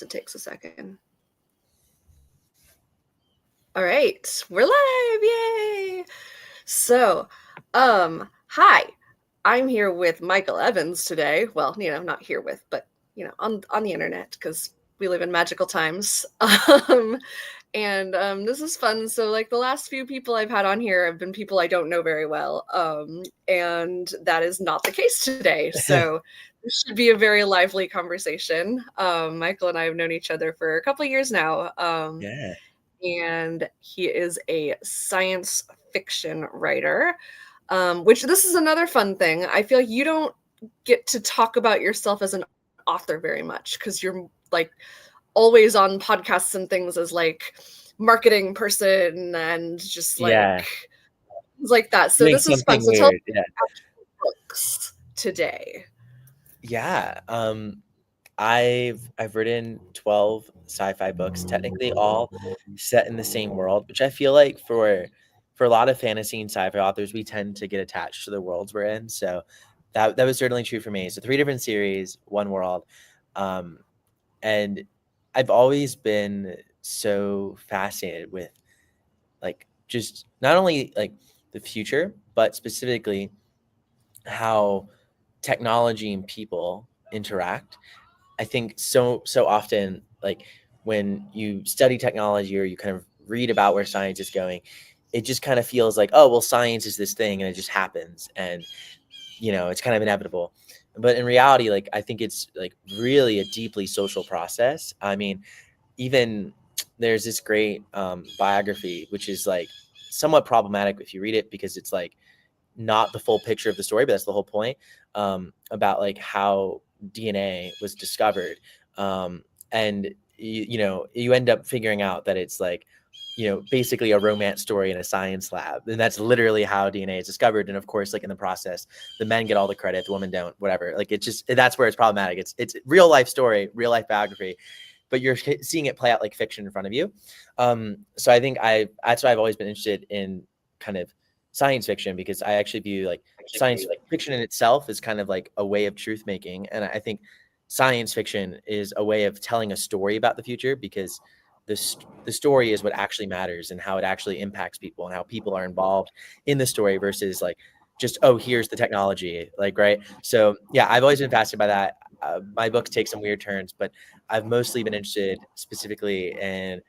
It takes a second. All right, we're live, yay! So, hi, I'm here with Michael Evans today. Well, not here with, but on the internet because we live in magical times. And this is fun. So, like, the last few people I've had on here have been people I don't know very well, and that is not the case today. So. This should be a very lively conversation. Michael and I have known each other for a couple of years now. Yeah. And he is a science fiction writer, which this is another fun thing. I feel like you don't get to talk about yourself as an author very much because you're like always on podcasts and things as like marketing person and just Yeah. like that. So Doing this is fun. something So tell me weird. Yeah. about books today. Yeah. I've written 12 sci-fi books, technically all set in the same world, which I feel like for a lot of fantasy and sci-fi authors, we tend to get attached to the worlds we're in. So that was certainly true for me. So 3 different series, one world. Um, and I've always been so fascinated with like just not only like the future, but specifically how technology and people interact. I think so often, like when you study technology or you kind of read about where science is going, it just kind of feels like, oh well, science is this thing and it just happens, and it's kind of inevitable. But in reality, like I think it's like really a deeply social process. I mean, even there's this great biography which is like somewhat problematic if you read it because it's like not the full picture of the story, but that's the whole point, about like how DNA was discovered. And you end up figuring out that it's like, basically a romance story in a science lab. And that's literally how DNA is discovered. And of course, like in the process, the men get all the credit, the women don't, whatever. Like it's just, that's where it's problematic. It's real life story, real life biography, but you're seeing it play out like fiction in front of you. So I think that's why I've always been interested in kind of science fiction, because I actually view like science fiction in itself is kind of like a way of truth making. And I think science fiction is a way of telling a story about the future, because the story is what actually matters and how it actually impacts people and how people are involved in the story versus like just, oh, here's the technology, like, right. So yeah, I've always been fascinated by that. My books take some weird turns, but I've mostly been interested specifically in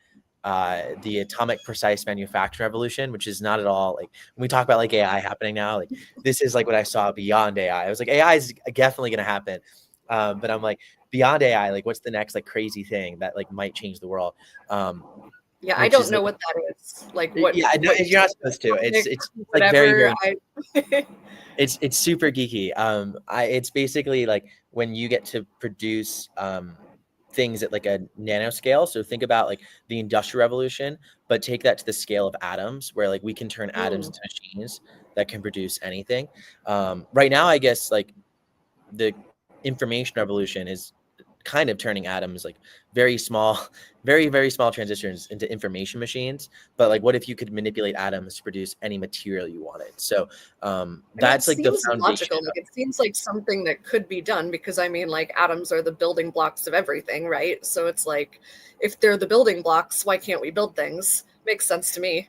the atomic precise manufacturing revolution, which is not at all like when we talk about like AI happening now, like this is like what I saw beyond AI. I was like, AI is definitely going to happen. But I'm like, beyond AI, like what's the next like crazy thing that like might change the world? Yeah, I Which don't is know like, what that is. Like what? yeah, no, What you're not supposed to. It's like very, whatever. very, it's super geeky. It's basically like when you get to produce things at like a nanoscale. So think about like the Industrial Revolution, but take that to the scale of atoms, where like we can turn atoms into machines that can produce anything. Right now, I guess like the information revolution is kind of turning atoms like very small, very, very small transitions into information machines. But like, what if you could manipulate atoms to produce any material you wanted? So I mean, it that's like the seems foundation. logical. Like it seems like something that could be done because I mean, like atoms are the building blocks of everything, right? So it's like, if they're the building blocks, why can't we build things? Makes sense to me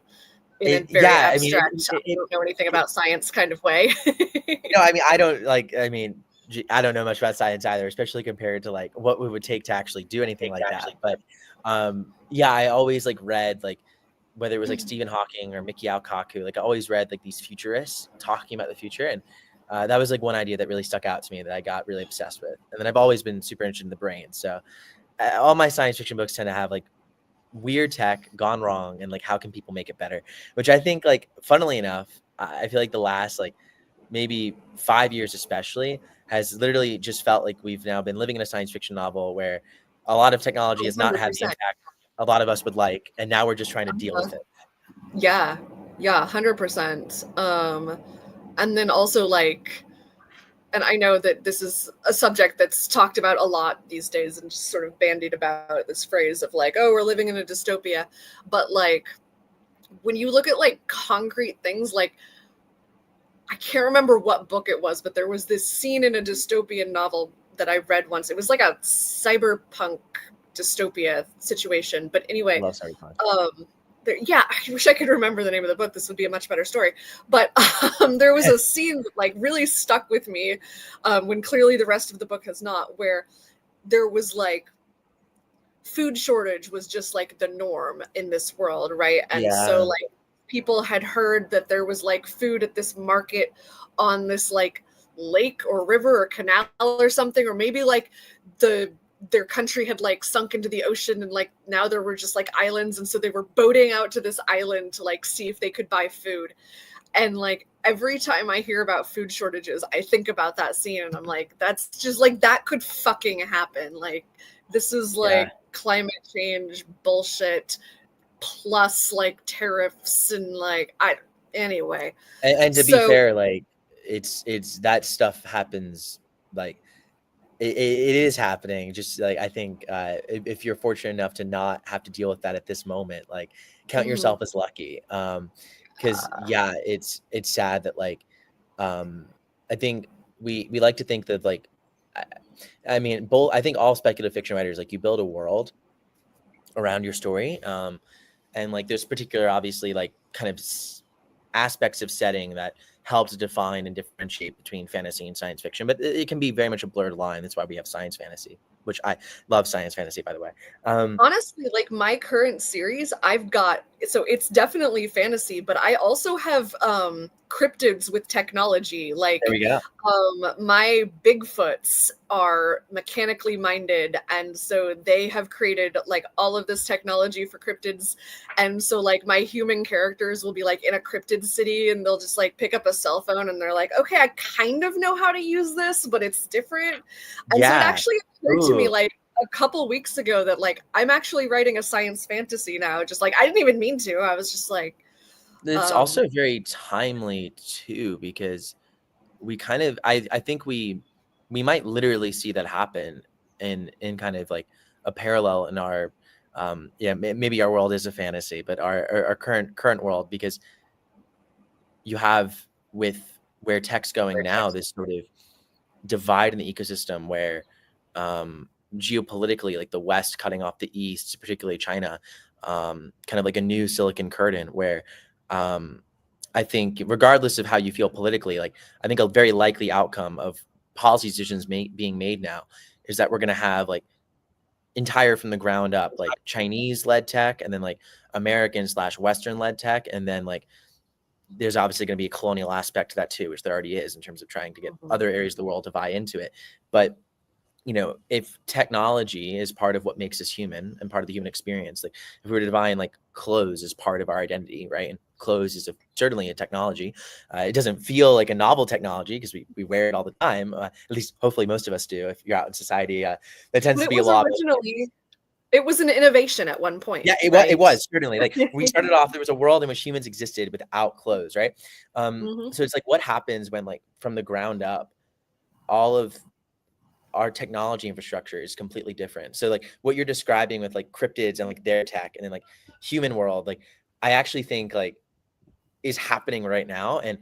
in a very Yeah, I mean, abstract, I don't know anything about science kind of way. I mean, I don't like, I mean, I don't know much about science either, especially compared to like what it would take to actually do anything like that. But yeah, I always like read like whether it was like Stephen Hawking or Mikhail Kaku, like I always read like these futurists talking about the future. And that was like one idea that really stuck out to me that I got really obsessed with. And then I've always been super interested in the brain. So all my science fiction books tend to have like weird tech gone wrong and like how can people make it better, which I think like funnily enough, I feel like the last like maybe 5 years especially has literally just felt like we've now been living in a science fiction novel where a lot of technology has not had the 100%. impact a lot of us would like, and now we're just trying to deal with it. Yeah, yeah, 100%. And then also like, and I know that this is a subject that's talked about a lot these days and just sort of bandied about, this phrase of like, oh, we're living in a dystopia. But like, when you look at like concrete things, like I can't remember what book it was, but there was this scene in a dystopian novel that I read once. It was like a cyberpunk dystopia situation. But anyway, Love Cyberpunk. yeah, I wish I could remember the name of the book. This would be a much better story. But there was a scene that like really stuck with me when clearly the rest of the book has not, where there was like food shortage was just like the norm in this world, right? And so Yeah. like people had heard that there was like food at this market on this like lake or river or canal or something, or maybe like their country had like sunk into the ocean and like now there were just like islands, and so they were boating out to this island to like see if they could buy food. And like every time I hear about food shortages, I think about that scene and I'm like, that's just like that could fucking happen. Like this is Yeah. like climate change bullshit plus like tariffs and like anyway. And to be So fair, like it's that stuff happens, like it is happening. Just like I think if you're fortunate enough to not have to deal with that at this moment, like count mhm. yourself as lucky. Because yeah, it's sad that like I think we like to think that like I mean both I think all speculative fiction writers, like you build a world around your story, and like there's particular obviously like kind of aspects of setting that helps define and differentiate between fantasy and science fiction, but it can be very much a blurred line. That's why we have science fantasy, which I love science fantasy, by the way. Honestly, like my current series, I've got, so it's definitely fantasy, but I also have cryptids with technology. Like There we go. my Bigfoots are mechanically minded, and so they have created like all of this technology for cryptids. And so like my human characters will be like in a cryptid city and they'll just like pick up a cell phone and they're like, okay, I kind of know how to use this, but it's different. And so it Yeah. actually occurred to me Ooh. like a couple weeks ago that like I'm actually writing a science fantasy now. Just like I didn't even mean to. I was just like, It's also very timely too, because we kind of I think we might literally see that happen in kind of like a parallel in our yeah, maybe our world is a fantasy, but our current world, because you have, with where tech's going now, this sort of divide in the ecosystem where geopolitically, like the West cutting off the East, particularly China, kind of like a new Silicon Curtain, where I think regardless of how you feel politically, like I think a very likely outcome of policy decisions being made now is that we're going to have like entire from the ground up, like Chinese led tech, and then like American / Western led tech, and then like there's obviously going to be a colonial aspect to that too, which there already is in terms of trying to get other areas of the world to buy into it. But you know, if technology is part of what makes us human and part of the human experience, like if we were to define like clothes as part of our identity, right? And clothes is certainly a technology. It doesn't feel like a novel technology because we wear it all the time. At least hopefully most of us do. If you're out in society, that tends to it be a was lot. originally, it was an innovation at one point. Yeah, it right? was certainly like when we started off, there was a world in which humans existed without clothes, right? Mhm. So it's like what happens when like from the ground up, all of our technology infrastructure is completely different. So like what you're describing with like cryptids and like their tech and then like human world, like I actually think like is happening right now. And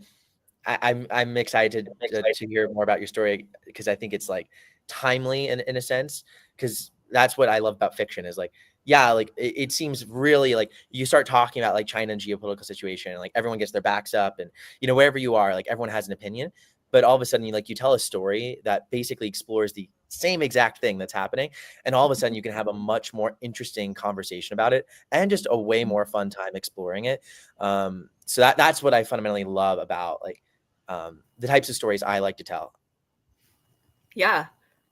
I'm excited to hear more about your story, because I think it's like timely in a sense, because that's what I love about fiction is like, yeah, like it seems really like you start talking about like China and geopolitical situation and like everyone gets their backs up, and you know wherever you are, like everyone has an opinion, but all of a sudden you tell a story that basically explores the same exact thing that's happening, and all of a sudden you can have a much more interesting conversation about it and just a way more fun time exploring it. So that's what I fundamentally love about like the types of stories I like to tell. Yeah,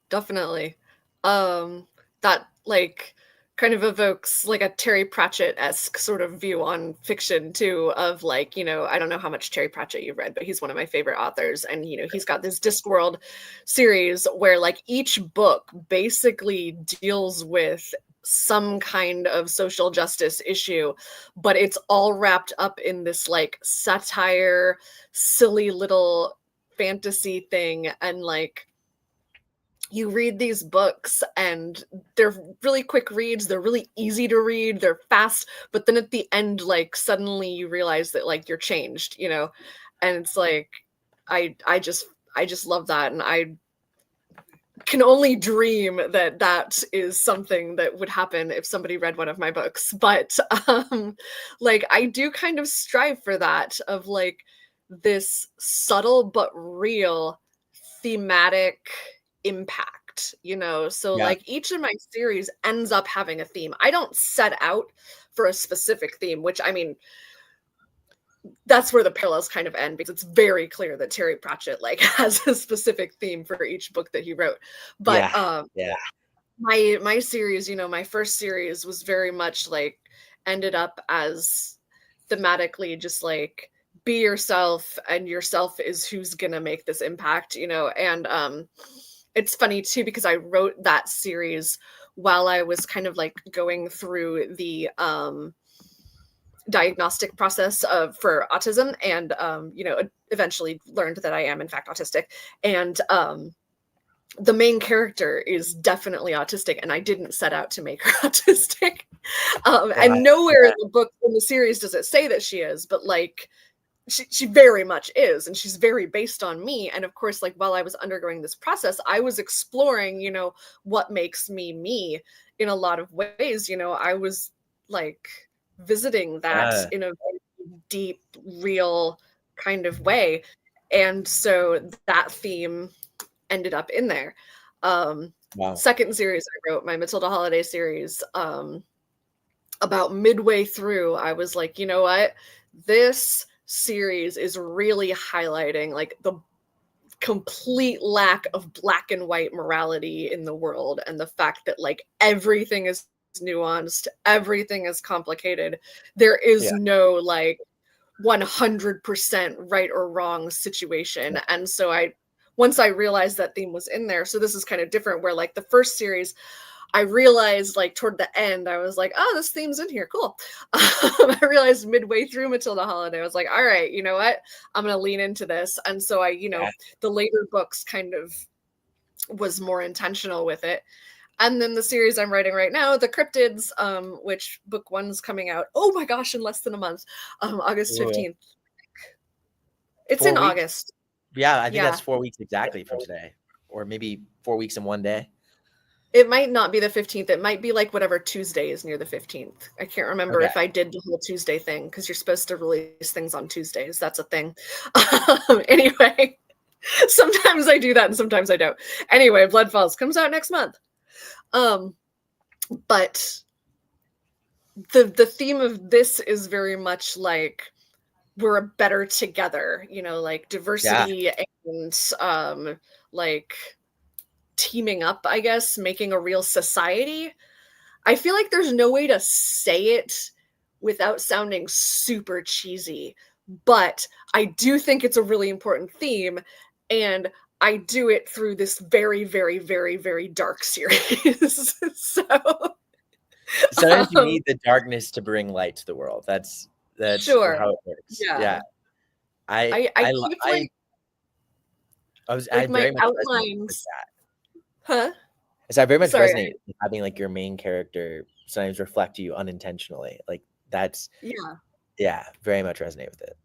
definitely. That like kind of evokes like a Terry Pratchett-esque sort of view on fiction too, of like, I don't know how much Terry Pratchett you've read, but he's one of my favorite authors. And he's got this Discworld series where like each book basically deals with some kind of social justice issue, but it's all wrapped up in this like satire, silly little fantasy thing. And like you read these books and they're really quick reads, they're really easy to read, they're fast, but then at the end like suddenly you realize that like you're changed, and it's like I just love that. And can only dream that that is something that would happen if somebody read one of my books. But like I do kind of strive for that, of like this subtle but real thematic impact, you know? So Yeah. like each of my series ends up having a theme. I don't set out for a specific theme, which I mean, that's where the parallels kind of end, because it's very clear that Terry Pratchett like has a specific theme for each book that he wrote. But Yeah. Yeah. my series, you know, my first series was very much like ended up as thematically just like be yourself, and yourself is who's gonna make this impact, you know. And it's funny too, because I wrote that series while I was kind of like going through the diagnostic process of for autism, and you know, eventually learned that I am in fact autistic. And the main character is definitely autistic, and I didn't set out to make her autistic. Right. And nowhere in the book, in the series, does it say that she is, but like she very much is, and she's very based on me. And of course, like while I was undergoing this process, I was exploring, you know, what makes me me in a lot of ways. You know, I was like visiting that Yeah. in a very deep, real kind of way. And so that theme ended up in there. Wow. Second series I wrote, my Matilda Holiday series, about midway through, I was like, you know what? This series is really highlighting like the complete lack of black and white morality in the world, and the fact that like everything is nuanced, everything is complicated. There is Yeah. no like 100% right or wrong situation. And so once I realized that theme was in there, so this is kind of different, where like the first series, I realized like toward the end, I was like, oh, this theme's in here. Cool. I realized midway through Matilda Holiday, I was like, all right, you know what? I'm going to lean into this. And so I, you know, Yeah. the later books kind of was more intentional with it. And then the series I'm writing right now, The Cryptids, which book one's coming out, oh my gosh, in less than a month, August Ooh, 15th. It's in 4 weeks. August. Yeah, I think Yeah. that's 4 weeks exactly from today, or maybe 4 weeks in one day. It might not be the 15th. It might be like whatever Tuesday is near the 15th. I can't remember Okay. if I did the whole Tuesday thing, because you're supposed to release things on Tuesdays. That's a thing. Anyway, sometimes I do that and sometimes I don't. Anyway, Blood Falls comes out next month. But the theme of this is very much like we're better together, you know, like diversity and like teaming up, I guess, making a real society. I feel like there's no way to say it without sounding super cheesy, but I do think it's a really important theme, and I do it through this very, very, very, very dark series. So Sometimes you need the darkness to bring light to the world. That's sure. how it works. Yeah. Yeah. I keep like I my very much resonate with outlines. that. Huh? So I very much Sorry. resonate with having like your main character sometimes reflect you unintentionally. Like that's Yeah. very much resonate with it.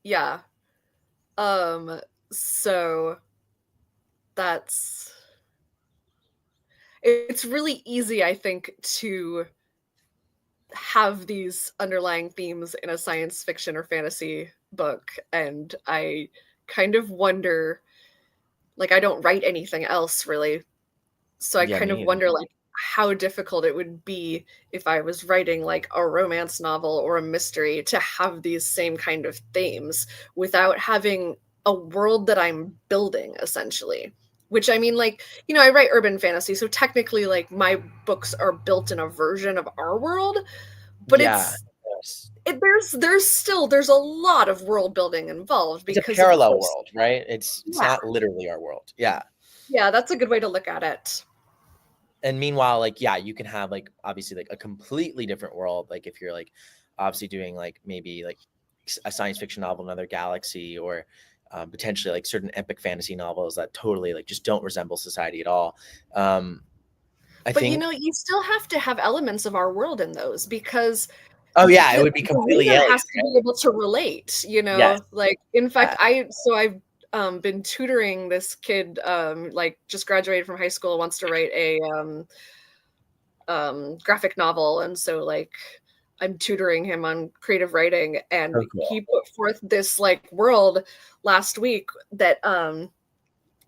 Yeah. So that's it's really easy, I think, to have these underlying themes in a science fiction or fantasy book, and I kind of wonder, like I don't write anything else really, so I Yeah, kind me of neither. wonder like how difficult it would be if I was writing like a romance novel or a mystery to have these same kind of themes without having a world that I'm building, essentially. Which I mean, like, you know, I write urban fantasy, so technically like my books are built in a version of our world, but Yeah. Yes. there's a lot of world building involved, It's a because of parallel course, world, right? It's yeah, not literally our world. Yeah. yeah, that's a good way to look at it. And meanwhile, like, yeah, you can have like obviously like a completely different world. Like if you're like obviously doing like maybe like a science fiction novel in another galaxy, or potentially like certain epic fantasy novels that totally like just don't resemble society at all. I But you think. know, you still have to have elements of our world in those, because Oh yeah, it would be the completely reader alien. has to be able to relate, you Yes. know? Like, in fact, Yeah. I've been tutoring this kid, like just graduated from high school, wants to write a graphic novel, and so like I'm tutoring him on creative writing, and So cool. he put forth this like world last week that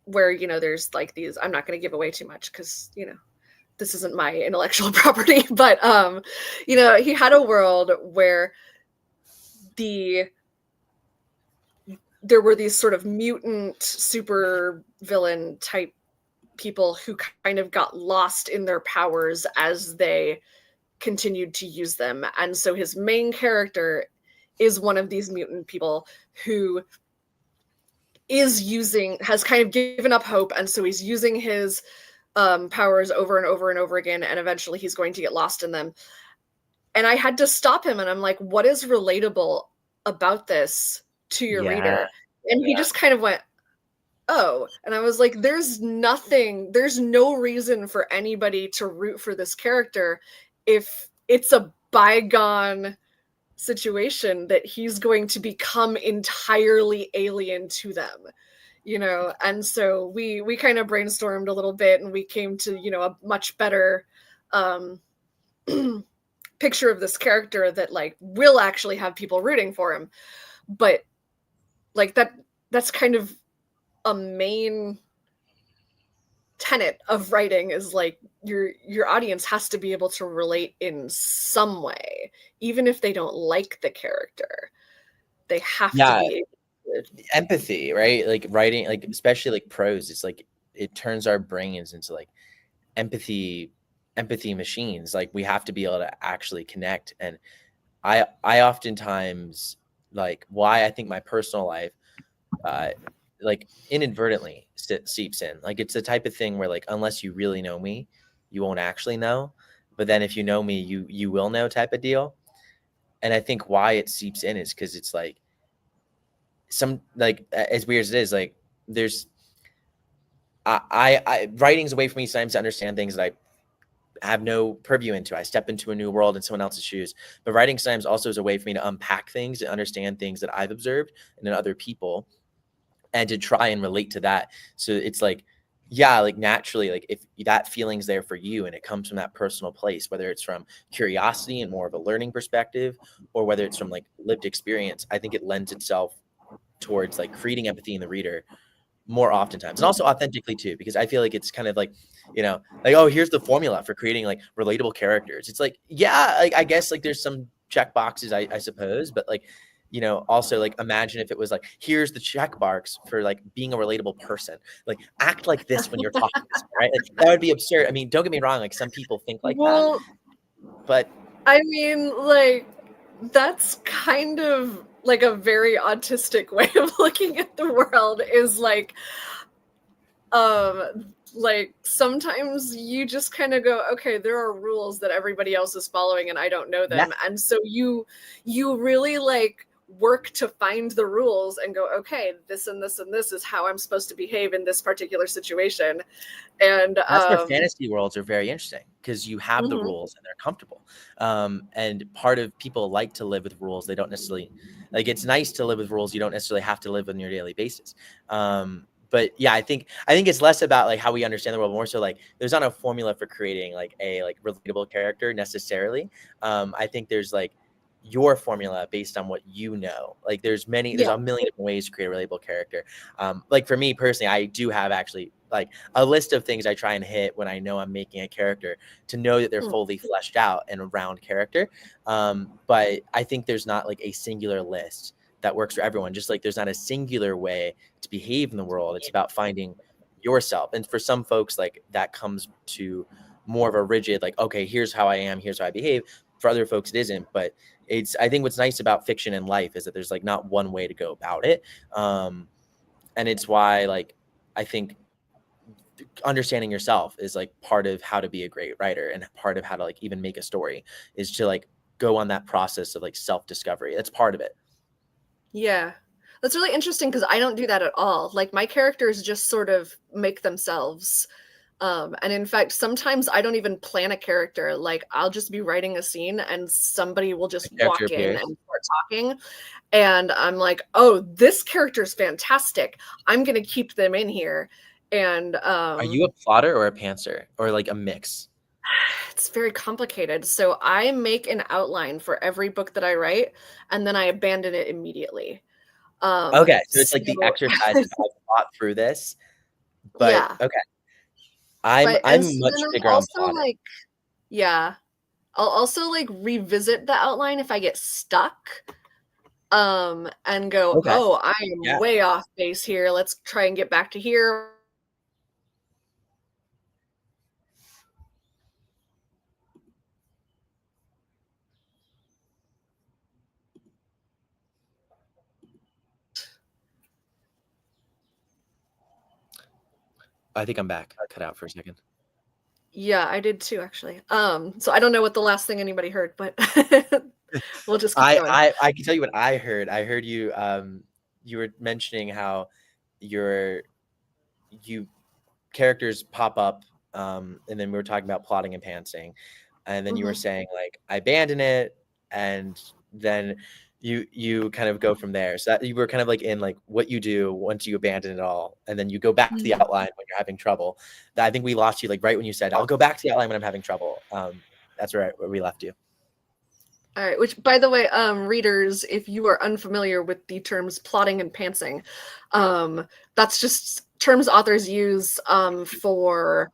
where there's like these, I'm not going to give away too much because this isn't my intellectual property, but he had a world where there were these sort of mutant super villain type people who kind of got lost in their powers as they continued to use them. And so his main character is one of these mutant people who has kind of given up hope, and so he's using his powers over and over and over again, and eventually he's going to get lost in them. And I had to stop him, and I'm like, what is relatable about this to your reader? And he just kind of went, oh. And I was like, there's no reason for anybody to root for this character if it's a bygone situation that he's going to become entirely alien to them. And so we kind of brainstormed a little bit, and we came to a much better picture of this character that like will actually have people rooting for him. But like that's kind of a main tenet of writing, is like your audience has to be able to relate in some way, even if they don't like the character. They have to be able to. Empathy, right? Like writing, like especially like prose, it's like it turns our brains into like empathy machines. Like we have to be able to actually connect. And I oftentimes, like, why I think my personal life like inadvertently seeps in. Like it's the type of thing where like unless you really know me, you won't actually know, but then if you know me, you will know, type of deal. And I think why it seeps in is because it's like some, like, as weird as it is, like there's I writing's a way for me sometimes to understand things that I have no purview into. I step into a new world in someone else's shoes. But writing sometimes also is a way for me to unpack things and understand things that I've observed and in other people, and to try and relate to that. So it's like, yeah, like naturally, like if that feeling's there for you and it comes from that personal place, whether it's from curiosity and more of a learning perspective, or whether it's from like lived experience, I think it lends itself towards like creating empathy in the reader more oftentimes, and also authentically too, because I feel like it's kind of like, like, oh, here's the formula for creating like relatable characters. It's like, yeah, like I guess like there's some check boxes, I suppose, but like, also like imagine if it was like, here's the check marks for like being a relatable person. Like act like this when you're talking to someone, right? Like that would be absurd. I mean, don't get me wrong, like some people think like that, but I mean, like, that's kind of like a very autistic way of looking at the world, is like sometimes you just kind of go, okay, there are rules that everybody else is following and I don't know them. yeah. And so you really like work to find the rules and go, okay, this and this and this is how I'm supposed to behave in this particular situation. And That's where fantasy worlds are very interesting, because you have the mhm. rules and they're comfortable. And part of people like to live with rules. They don't necessarily, like, it's nice to live with rules. You don't necessarily have to live on your daily basis. But yeah, I think it's less about like how we understand the world, more so like there's not a formula for creating like a like relatable character necessarily. I think there's like your formula based on what you know. Like there's a million different ways to create a relatable character. Like for me personally, I do have actually like a list of things I try and hit when I know I'm making a character, to know that they're fully fleshed out and a round character. But I think there's not like a singular list that works for everyone. Just like there's not a singular way to behave in the world. It's about finding yourself. And for some folks, like that comes to more of a rigid, like, okay, here's how I am, here's how I behave. For other folks, it isn't. But I think what's nice about fiction and life is that there's like not one way to go about it. And it's why, like, I think understanding yourself is like part of how to be a great writer, and part of how to like even make a story is to like go on that process of like self-discovery. That's part of it. Yeah. That's really interesting because I don't do that at all. Like my characters just sort of make themselves. And in fact, sometimes I don't even plan a character. Like I'll just be writing a scene and somebody will just The character walk in appears. and start talking, and I'm like, oh, this character's fantastic. I'm gonna keep them in here. And Are you a plotter or a pantser or like a mix? it's very complicated. So I make an outline for every book that I write, and then I abandon it immediately. Okay, so it's So like the exercise of I thought through this, but yeah, okay. I'm but and I'm so much then I bigger on also plotting. like, yeah, I'll also like revisit the outline if I get stuck, and go, Okay. oh, I am Yeah. way off base here. Let's try and get back to here. I think I'm back. Cut out for a second. Yeah, I did too, actually. So I don't know what the last thing anybody heard, but we'll just keep I going. I I can tell you what I heard. I heard you you were mentioning how your you characters pop up, and then we were talking about plotting and pantsing, and then you were Mhm. saying like I abandon it, and then you kind of go from there. So that you were kind of like in like what you do once you abandon it all, and then you go back to the Mhm. outline when you're having trouble. That I think we lost you like right when you said I'll go back to the outline when I'm having trouble. That's where we left you. All right, which by the way, readers, if you are unfamiliar with the terms plotting and pantsing, that's just terms authors use for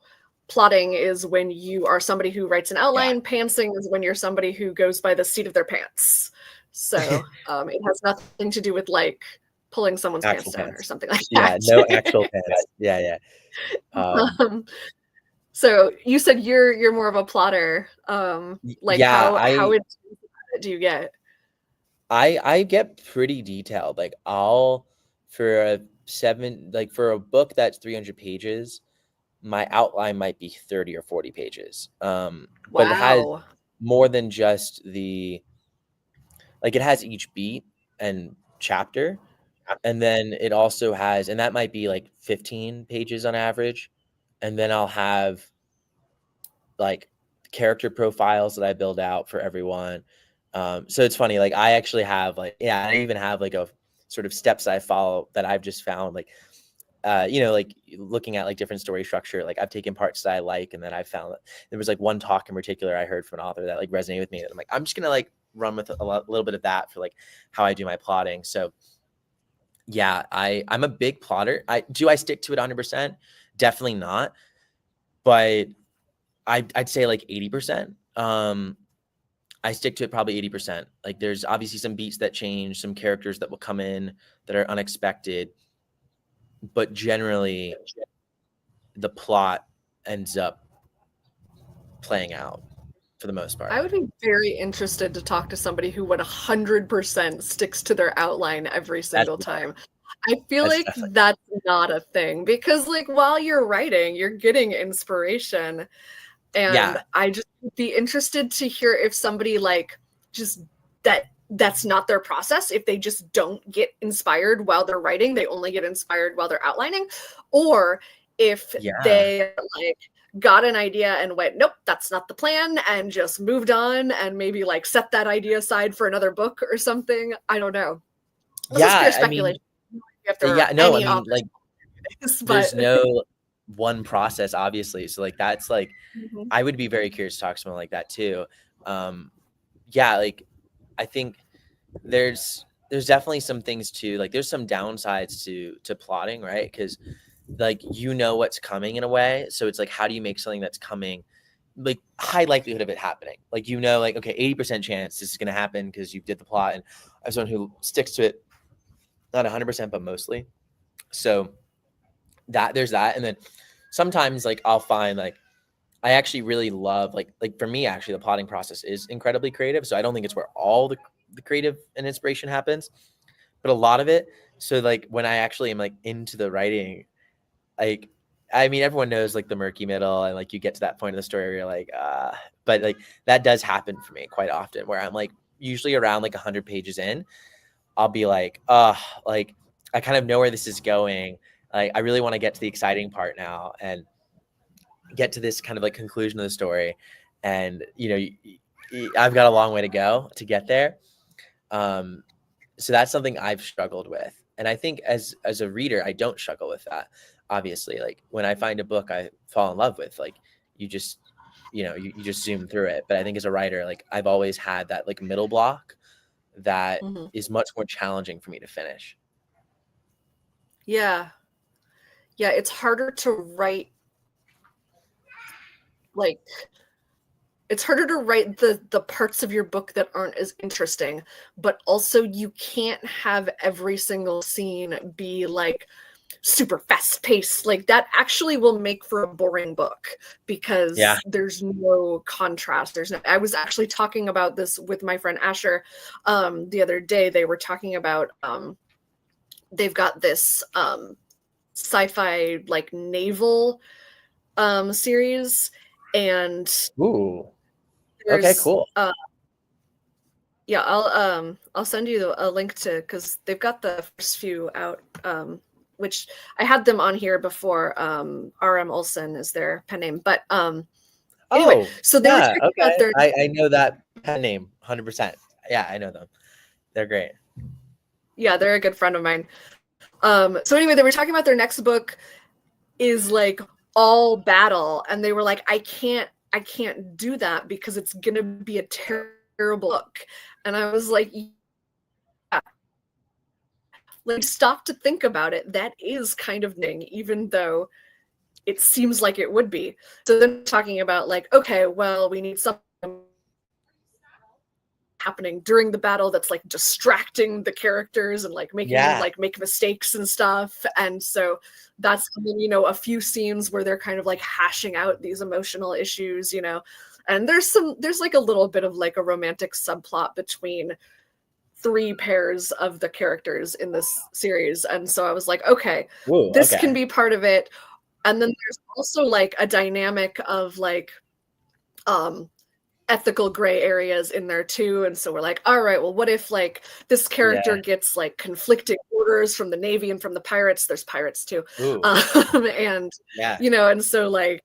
plotting is when you are somebody who writes an Yeah. outline, pantsing is when you're somebody who goes by the seat of their pants. So it has nothing to do with like pulling someone's pants Actual down or pants. something like Yeah, that. no actual pants. Yeah, yeah. um, so you said you're more of a plotter. Like Yeah, how it do you get? I get pretty detailed. Like I'll for a seven like for a book that's 300 pages, my outline might be 30 or 40 pages. But it has Wow. more than just the like it has each beat and chapter, and then it also has and that might be like 15 pages on average. And then I'll have like character profiles that I build out for everyone. So it's funny, like I actually have like, yeah, I even have like a sort of steps I follow that I've just found like, like looking at like different story structure, like I've taken parts that I like, and then I found that there was like one talk in particular I heard from an author that like resonated with me. That I'm like, I'm just gonna like run with little bit of that for like how I do my plotting. So yeah, I'm a big plotter. I stick to it 100%? Definitely not. But I'd say like 80%. I stick to it probably 80%. Like there's obviously some beats that change, some characters that will come in that are unexpected, but generally the plot ends up playing out for the most part. I would be very interested to talk to somebody who 100% sticks to their outline every That's single not, time. I feel that's like definitely that's not a thing because, like, while you're writing, you're getting inspiration. And yeah. I just would be interested to hear if somebody, like, just that's not their process. If they just don't get inspired while they're writing, they only get inspired while they're outlining, or if Yeah. they like got an idea and went, nope, that's not the plan, and just moved on and maybe like set that idea aside for another book or something. I don't know. This is pure Yeah. I speculation. mean, If there are yeah, no, I any mean, authors, like but there's no one process, obviously. So like that's like Mhm. I would be very curious to talk to someone like that too. Um, yeah, like I think there's definitely some things to like there's some downsides to plotting, right? Because like what's coming in a way. So it's like how do you make something that's coming like high likelihood of it happening? Like like okay, 80% chance this is gonna happen because you did the plot and as someone who sticks to it, not 100%, but mostly. So that there's that. And then sometimes like I'll find like I actually really love like for me actually the plotting process is incredibly creative. So I don't think it's where all the creative and inspiration happens, but a lot of it. So like when I actually am like into the writing, like I mean everyone knows like the murky middle and like you get to that point of the story where you're like but like that does happen for me quite often where I'm like usually around like 100 pages in, I'll be like like I kind of know where this is going. Like I really want to get to the exciting part now and get to this kind of like conclusion of the story. And I've got a long way to go to get there. So that's something I've struggled with. And I think as a reader, I don't struggle with that. Obviously, like when I find a book I fall in love with, like you just, you just zoom through it. But I think as a writer, like I've always had that like middle block that Mhm. is much more challenging for me to finish. Yeah. Yeah, it's harder to write like it's harder to write the parts of your book that aren't as interesting, but also you can't have every single scene be like super fast paced. Like that actually will make for a boring book Yeah. because there's no contrast. I was actually talking about this with my friend Asher the other day. They were talking about they've got this sci-fi like naval series, and Ooh. Okay, there's cool. yeah, I'll send you a link to, because they've got the first few out, which I had them on here before. RM Olsen is their pen name, but anyway, Oh, so they were yeah. talking about Okay. their I know that pen name 100%. Yeah, I know them. They're great. yeah, they're a good friend of mine. So anyway, they were talking about their next book is like all battle, and they were like, I can't do that because it's gonna be a terrible book. And I was like, yeah, like stop to think about it. That is kind of ning, even though it seems like it would be. So then talking about like, okay, well, we need something happening during the battle that's like distracting the characters and like making them Yeah. like make mistakes and stuff. And so that's, a few scenes where they're kind of like hashing out these emotional issues, and there's like a little bit of like a romantic subplot between three pairs of the characters in this series. And so I was like, okay, Ooh, this can okay. be part of it. And then there's also like a dynamic of like ethical gray areas in there too. And so we're like, all right, well, what if like this character Yeah. gets like conflicting orders from the Navy and from the pirates? There's pirates too. Ooh. And Yeah. and so like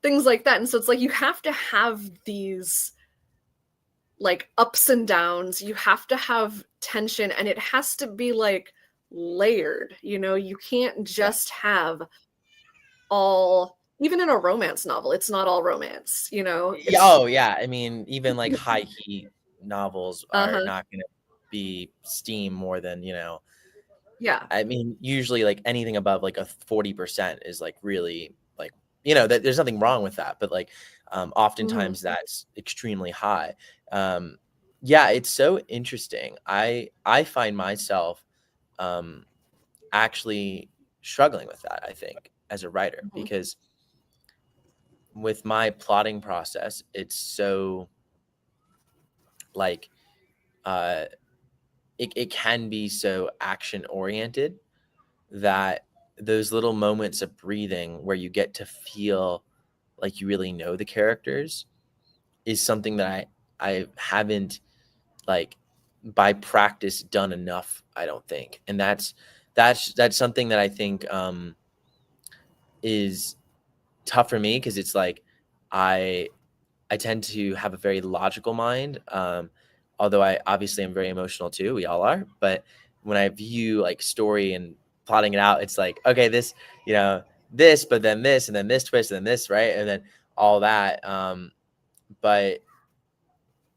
things like that. And so it's like you have to have these like ups and downs. You have to have tension, and it has to be like layered. You can't just have all, even in a romance novel, it's not all romance, Yeah, it's oh, yeah. I mean, even like high heat novels are uh-huh. not gonna be steam more than, Yeah. I mean, usually like anything above like a 40% is like really like, that there's nothing wrong with that, but like Mhm. oftentimes that's extremely high. Um yeah, it's so interesting. I find myself um actually struggling with that, I think, as a writer, Mhm. because with my plotting process, it's so like uh it can be so action oriented that those little moments of breathing where you get to feel like you really know the characters is something that I haven't, like, by practice done enough, I don't think. And that's something that I think is tough for me, because it's like I I tend to have a very logical mind. Although I obviously am very emotional too. We all are. But when I view like story and plotting it out, it's like, okay, this, this, but then this, and then this twist, and then this, right? And then all that. But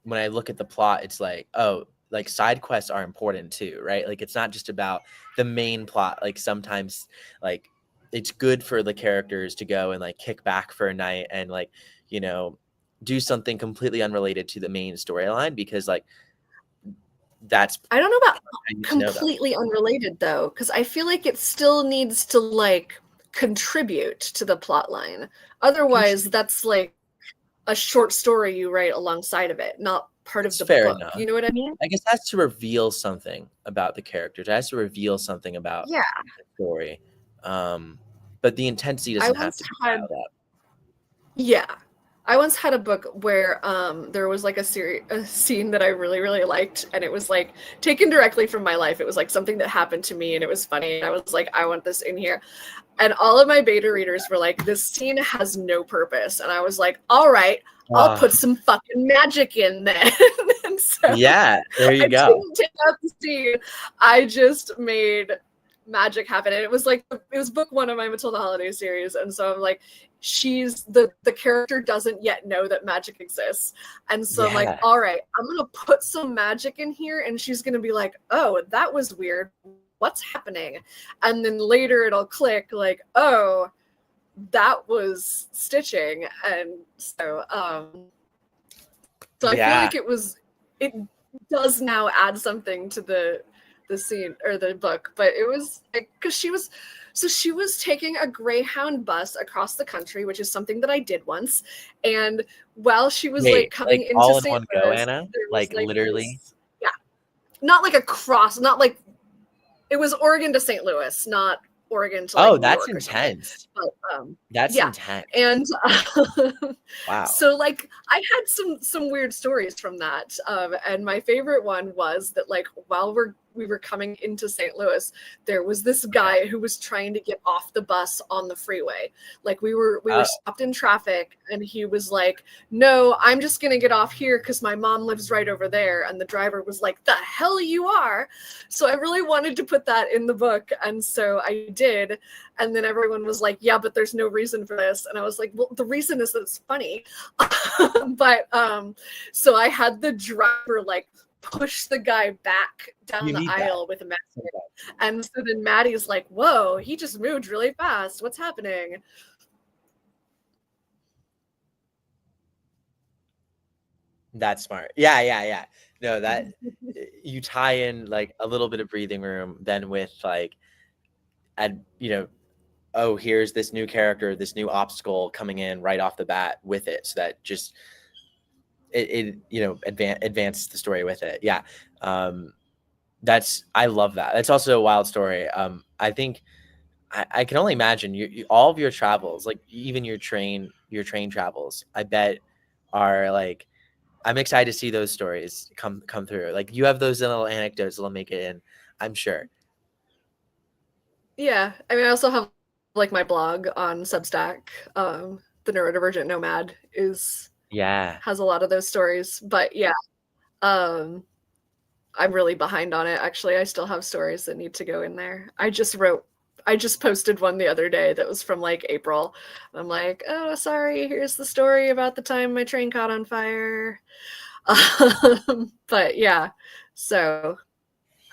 when I look at the plot, it's like, oh, like side quests are important too, right? Like it's not just about the main plot. Like sometimes, like it's good for the characters to go and like kick back for a night and like, you know, do something completely unrelated to the main storyline, because like that's I don't know about I need to know them. completely unrelated though, because I feel like it still needs to like contribute to the plot line. Otherwise, Contribute. that's like a short story you write alongside of it, not part of That's the fair book. enough. You know what I mean? I guess it has to reveal something about the characters. It has to reveal something about Yeah. the story. Um, but the intensity I doesn't have once to be had dialed up. Yeah. I once had a book where there was like a scene that I really really liked, and it was like taken directly from my life. It was like something that happened to me and it was funny, and I was like, I want this in here. And all of my beta readers were like, this scene has no purpose. And I was like, all right, I'll Ah, put some fucking magic in there. And so Yeah, there I you go. didn't take out the scene. I just made magic happen. And it was book one of my Matilda Holiday series. And so I'm like, she's the character doesn't yet know that magic exists. And so I'm like, Yeah. all right, I'm gonna put some magic in here, and she's gonna be like, oh, that was weird. What's happening? And then later it'll click, like, oh, that was stitching. And so I feel like it does now add something to the scene or the book, but it was because she was taking a Greyhound bus across the country, which is something that I did once. And while she was like Wait, coming like into all in St. one go, Louis, Anna? there was Like literally? yeah, not like a cross, not like it was Oregon to St. Louis, not Oregon to like Oh, New that's York or something. intense. But That's yeah, intense. and Wow. so like I had some weird stories from that, and my favorite one was that like while we were coming into St. Louis, there was this guy who was trying to get off the bus on the freeway. Like we were Oh, stopped in traffic, and he was like, "No, I'm just gonna get off here because my mom lives right over there." And the driver was like, "The hell you are!" So I really wanted to put that in the book, and so I did. And then everyone was like, "Yeah, but there's no reason for this." And I was like, "Well, the reason is that it's funny." But so I had the driver like push the guy back down you the need that. aisle with a mask. And so then Maddie's like, "Whoa, he just moved really fast. What's happening?" That's smart. Yeah. No, that you tie in like a little bit of breathing room then with like, and oh, here's this new character, this new obstacle coming in right off the bat with it. So that just it advance the story with it. Yeah. I love that. That's also a wild story. I think I can only imagine all of your travels, like even your train travels, I bet are like, I'm excited to see those stories come through. Like you have those little anecdotes that'll make it in, I'm sure. Yeah, I mean, I also have like my blog on Substack. The Neurodivergent Nomad Yeah. has a lot of those stories, but yeah, um, I'm really behind on it. Actually, I still have stories that need to go in there. I just posted one the other day that was from like April. I'm like, oh, sorry, here's the story about the time my train caught on fire. But yeah, so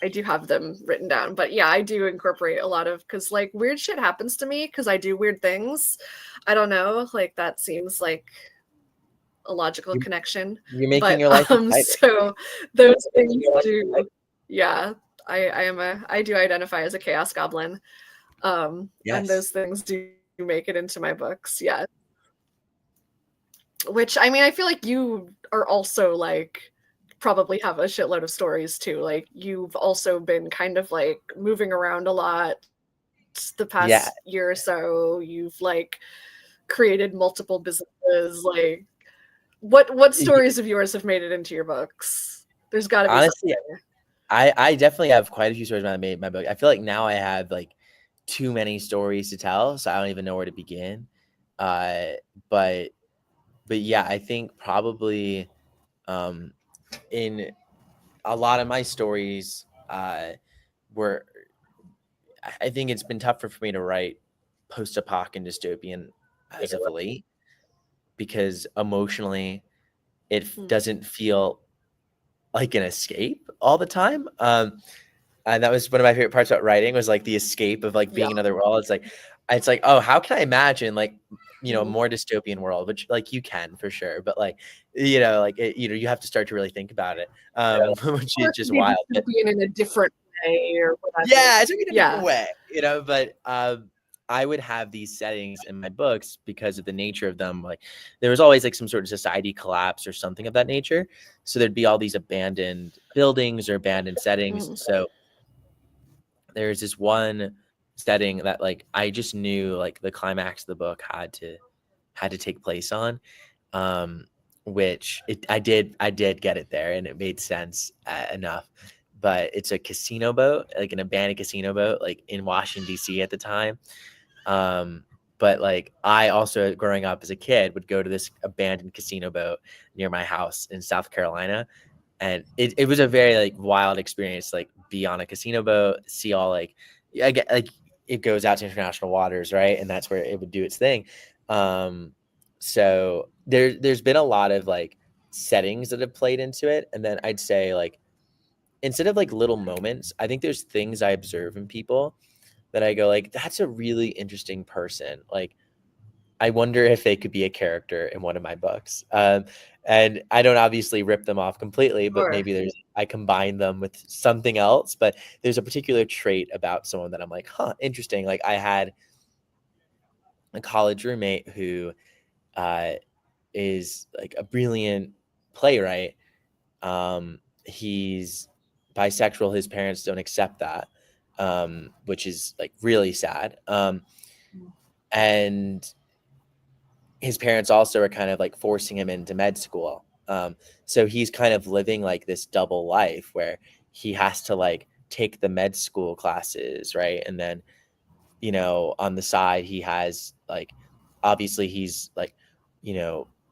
I do have them written down. But yeah, I do incorporate a lot of, because like weird shit happens to me because I do weird things. I don't know, like that seems like a logical connection. You're making But your life exciting. so those things do, yeah. I do identify as a chaos goblin. And Yes. those things do make it into my books, yeah. Which I mean, I feel like you are also like probably have a shitload of stories too. Like you've also been kind of like moving around a lot the Yeah. past year or so. You've like created multiple businesses. Like what stories of yours have made it into your books? There's got to be Honestly, something. I definitely have quite a few stories when I made my book. I feel like now I have like too many stories to tell, so I don't even know where to begin. But yeah, I think probably in a lot of my stories were, I think it's been tougher for me to write post-apoc and dystopian as of late because emotionally it doesn't feel like an escape all the time. And that was one of my favorite parts about writing was like the escape of like being in another world. It's like, oh, how can I imagine like, a more dystopian world, which like you can for sure, but like, like, you have to start to really think about it, which is just wild. Dystopian in a different way or whatever. Yeah, it's in a different way, but I would have these settings in my books because of the nature of them. Like there was always like some sort of society collapse or something of that nature. So there'd be all these abandoned buildings or abandoned settings. So there's this one setting that like I just knew like the climax of the book had to take place on, which I did get it there and it made sense enough. But it's a casino boat, like an abandoned casino boat, like in Washington D.C. at the time. But like I also growing up as a kid would go to this abandoned casino boat near my house in South Carolina. and it was a very like wild experience, like be on a casino boat, see all like, I get like it goes out to international waters, right? And that's where it would do its thing. So there's been a lot of like settings that have played into it. And then I'd say like instead of like little moments, I think there's things I observe in people that I go like, that's a really interesting person. Like I wonder if they could be a character in one of my books. And I don't obviously rip them off completely, but Sure. maybe I combine them with something else. But there's a particular trait about someone that I'm like, huh, interesting. Like I had a college roommate who uh, is like a brilliant playwright. He's bisexual. His parents don't accept that, which is like really sad. And his parents also are kind of like forcing him into med school. So he's kind of living like this double life where he has to like take the med school classes, right? And then, on the side, he has like, obviously he's like,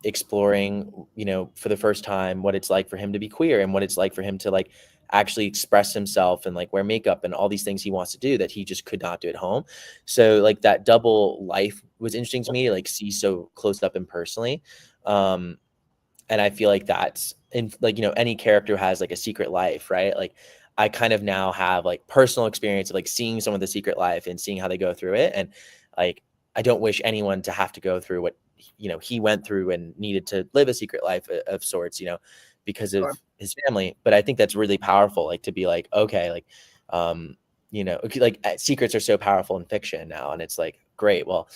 exploring, for the first time what it's like for him to be queer and what it's like for him to like actually express himself and like wear makeup and all these things he wants to do that he just could not do at home. So like that double life was interesting to me to like see so close up and personally. And I feel like that's in like, any character has like a secret life, right? Like I kind of now have like personal experience of like seeing someone with a secret life and seeing how they go through it. And like, I don't wish anyone to have to go through what, he went through and needed to live a secret life of sorts, because of Sure. his family. But I think that's really powerful, like to be like, okay, like, like secrets are so powerful in fiction now. And it's like, great. Well,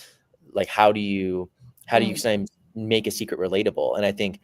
like, how do you Mm. sometimes make a secret relatable? And I think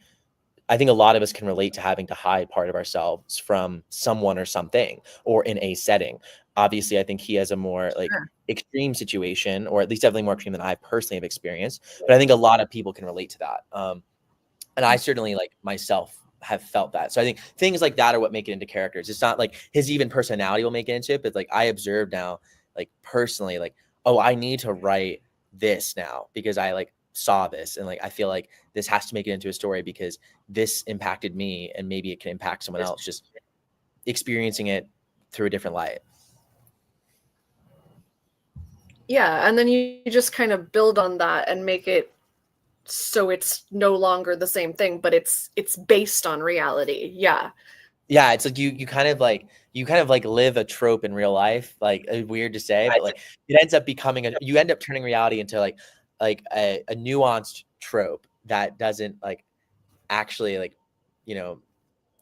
a lot of us can relate to having to hide part of ourselves from someone or something or in a setting. Obviously, I think he has a more like Sure. extreme situation, or at least definitely more extreme than I personally have experienced. But I think a lot of people can relate to that. And I certainly like myself have felt that. So I think things like that are what make it into characters. It's not like his even personality will make it into it, but like I observe now, like personally, like, oh, I need to write this now because I like saw this and like I feel like this has to make it into a story because this impacted me and maybe it can impact someone else just experiencing it through a different light. Yeah, and then you just kind of build on that and make it so it's no longer the same thing, but it's based on reality. Yeah. Yeah, it's like you kind of like live a trope in real life, like weird to say, but like it ends up becoming you end up turning reality into like a nuanced trope that doesn't like actually like, you know,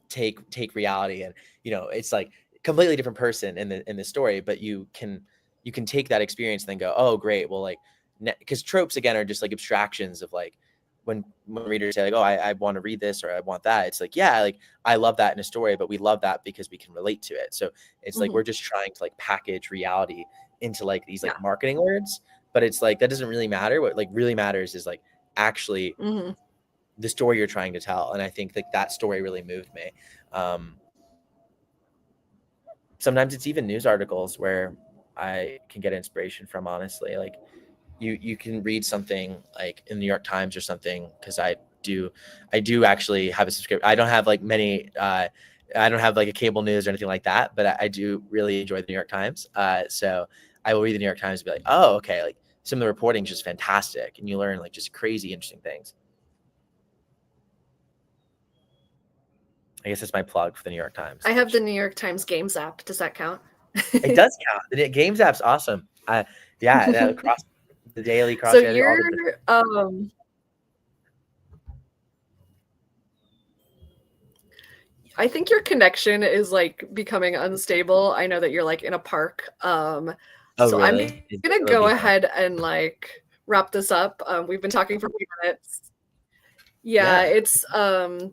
take reality and, it's like completely different person in the story, but you can take that experience and then go, oh great, well like because tropes again are just like abstractions of like when readers say like, oh I want to read this or I want that, it's like, yeah, like I love that in a story, but we love that because we can relate to it. So it's like Mhm. we're just trying to like package reality into like these Yeah. like marketing words, but it's like that doesn't really matter. What like really matters is like actually Mhm. the story you're trying to tell. And I think like that story really moved me. um Sometimes it's even news articles where I can get inspiration from, honestly. Like you can read something like in the New York Times or something, because I do actually have a subscription. I don't have like many I don't have like a cable news or anything like that, but I do really enjoy the New York Times. So I will read the New York Times and be like, oh, okay, like some of the reporting is just fantastic, and you learn like just crazy interesting things. I guess that's my plug for the New York Times, I have the which New York Times Games app. Does that count? it does count. The Games app's awesome. Yeah, that across the daily So crossfit, all you're the um I think your connection is like becoming unstable. I know that you're like in a park. oh So I'm really? gonna It'll go be fun. ahead and like wrap this up. We've been talking for a few minutes. Yeah, Yeah. it's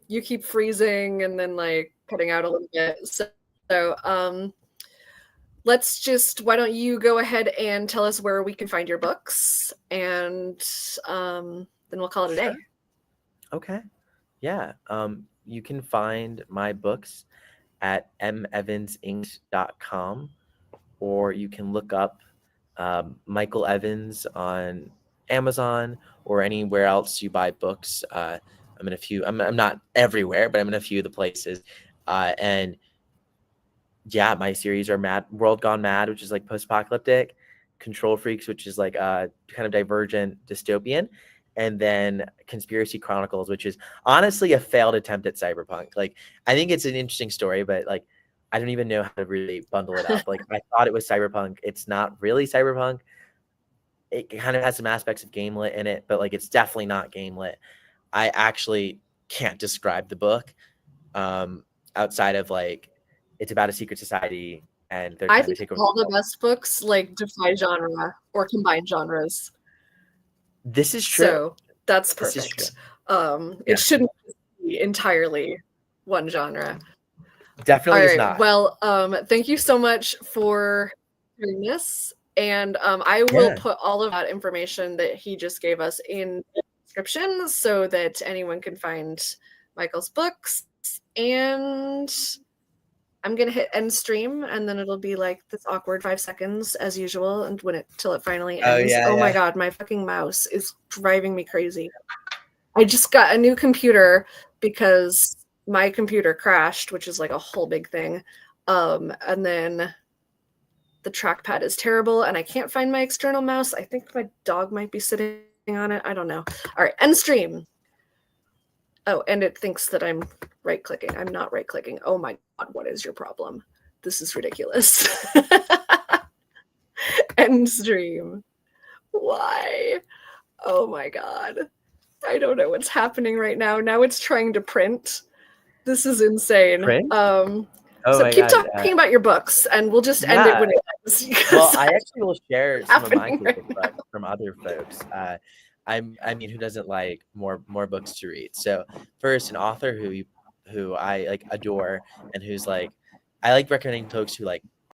you keep freezing and then like cutting out a little bit. So let's just why don't you go ahead and tell us where we can find your books and then we'll call it a Sure. day. Okay. Yeah. You can find my books at mevansinc.com, or you can look up Michael Evans on Amazon or anywhere else you buy books. I'm in a few. I'm not everywhere, but I'm in a few of the places. And yeah, my series are World Gone Mad, which is like post-apocalyptic, Control Freaks, which is like kind of divergent dystopian, and then Conspiracy Chronicles, which is honestly a failed attempt at cyberpunk. Like, I think it's an interesting story, but like I don't even know how to really bundle it up. Like, I thought it was cyberpunk. It's not really cyberpunk. It kind of has some aspects of game lit in it, but like it's definitely not game lit. I actually can't describe the book outside of like it's about a secret society and they're I trying to think take over all the the world. best books like defy genre or combine genres. This is true. So that's This is true. perfect. Yeah. It shouldn't be entirely one genre. Definitely All is right. not. Well, thank you so much for doing this. And I will Yeah. put all of that information that he just gave us in the description so that anyone can find Michael's books. And I'm gonna hit end stream, and then it'll be like this awkward 5 seconds as usual, and till it finally Oh, ends. yeah, Oh my yeah. god, my fucking mouse is driving me crazy. I just got a new computer because my computer crashed, which is like a whole big thing. And then the trackpad is terrible, and I can't find my external mouse. I think my dog might be sitting on it. I don't know. All right, end stream. Oh, and it thinks that I'm right clicking. I'm not right clicking. Oh my god, what is your problem? This is ridiculous. End stream. Why? Oh my god. I don't know what's happening right now. Now it's trying to print. This is insane. Print? So my keep God. talking about your books, and we'll just end it when it ends. Well, I actually will share some of my happening right favorite books from other folks. I mean, who doesn't like more books to read? So first, an author who I like adore, and who's like I like recommending folks who like